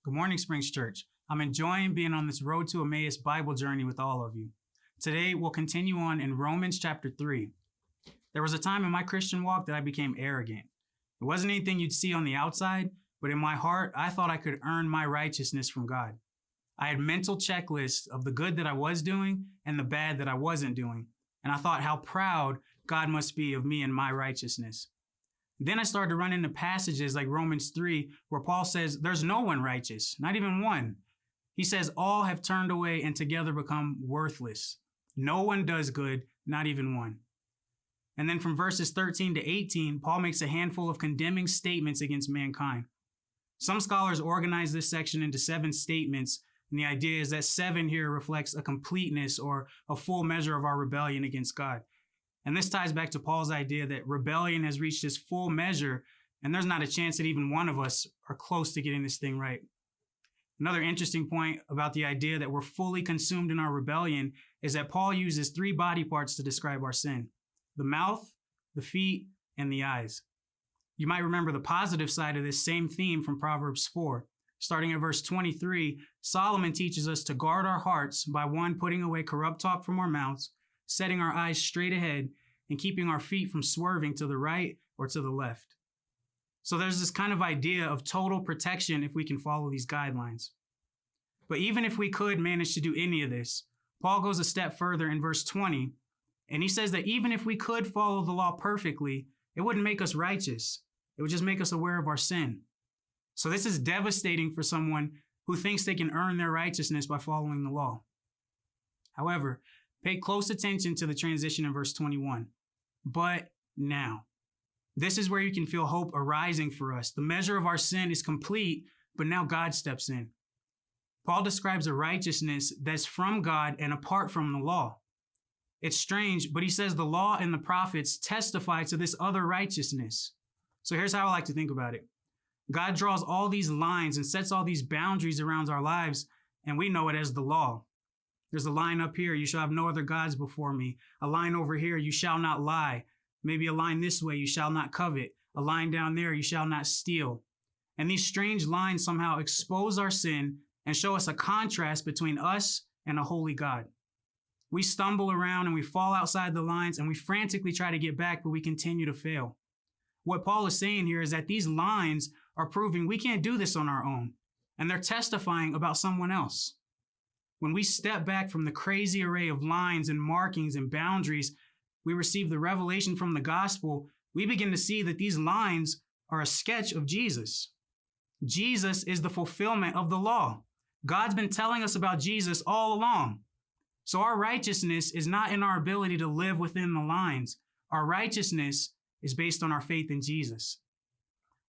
Good morning, Springs Church. I'm enjoying being on this Road to Emmaus Bible journey with all of you. Today, we'll continue on in Romans chapter 3. There was a time in my Christian walk that I became arrogant. It wasn't anything you'd see on the outside, but in my heart, I thought I could earn my righteousness from God. I had mental checklists of the good that I was doing and the bad that I wasn't doing, and I thought how proud God must be of me and my righteousness. Then I started to run into passages like Romans 3, where Paul says, there's no one righteous, not even one. He says, all have turned away and together become worthless. No one does good, not even one. And then from verses 13 to 18, Paul makes a handful of condemning statements against mankind. Some scholars organize this section into 7 statements, and the idea is that 7 here reflects a completeness or a full measure of our rebellion against God. And this ties back to Paul's idea that rebellion has reached its full measure, and there's not a chance that even one of us are close to getting this thing right. Another interesting point about the idea that we're fully consumed in our rebellion is that Paul uses 3 body parts to describe our sin: the mouth, the feet, and the eyes. You might remember the positive side of this same theme from Proverbs 4. Starting at verse 23, Solomon teaches us to guard our hearts by 1, putting away corrupt talk from our mouths, setting our eyes straight ahead, and keeping our feet from swerving to the right or to the left. So there's this kind of idea of total protection if we can follow these guidelines. But even if we could manage to do any of this, Paul goes a step further in verse 20, and he says that even if we could follow the law perfectly, it wouldn't make us righteous. It would just make us aware of our sin. So this is devastating for someone who thinks they can earn their righteousness by following the law. However, pay close attention to the transition in verse 21. But now. This is where you can feel hope arising for us. The measure of our sin is complete, but now God steps in. Paul describes a righteousness that's from God and apart from the law. It's strange, but he says the law and the prophets testify to this other righteousness. So here's how I like to think about it. God draws all these lines and sets all these boundaries around our lives, and we know it as the law. There's a line up here, you shall have no other gods before me. A line over here, you shall not lie. Maybe a line this way, you shall not covet. A line down there, you shall not steal. And these strange lines somehow expose our sin and show us a contrast between us and a holy God. We stumble around and we fall outside the lines and we frantically try to get back, but we continue to fail. What Paul is saying here is that these lines are proving we can't do this on our own, and they're testifying about someone else. When we step back from the crazy array of lines and markings and boundaries, we receive the revelation from the gospel, we begin to see that these lines are a sketch of Jesus. Jesus is the fulfillment of the law. God's been telling us about Jesus all along. So our righteousness is not in our ability to live within the lines. Our righteousness is based on our faith in Jesus.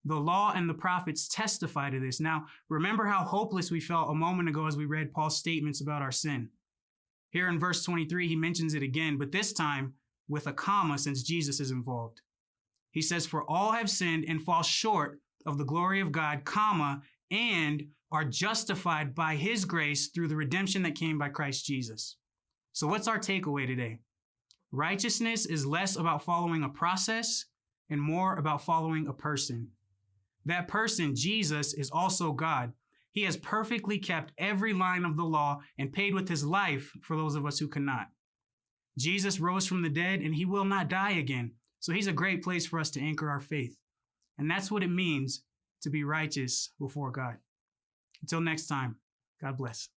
The law and the prophets testify to this. Now, remember how hopeless we felt a moment ago as we read Paul's statements about our sin. Here in verse 23, he mentions it again, but this time with a comma since Jesus is involved. He says, for all have sinned and fall short of the glory of God, comma, and are justified by his grace through the redemption that came by Christ Jesus. So what's our takeaway today? Righteousness is less about following a process and more about following a person. That person, Jesus, is also God. He has perfectly kept every line of the law and paid with his life for those of us who cannot. Jesus rose from the dead and he will not die again. So he's a great place for us to anchor our faith. And that's what it means to be righteous before God. Until next time, God bless.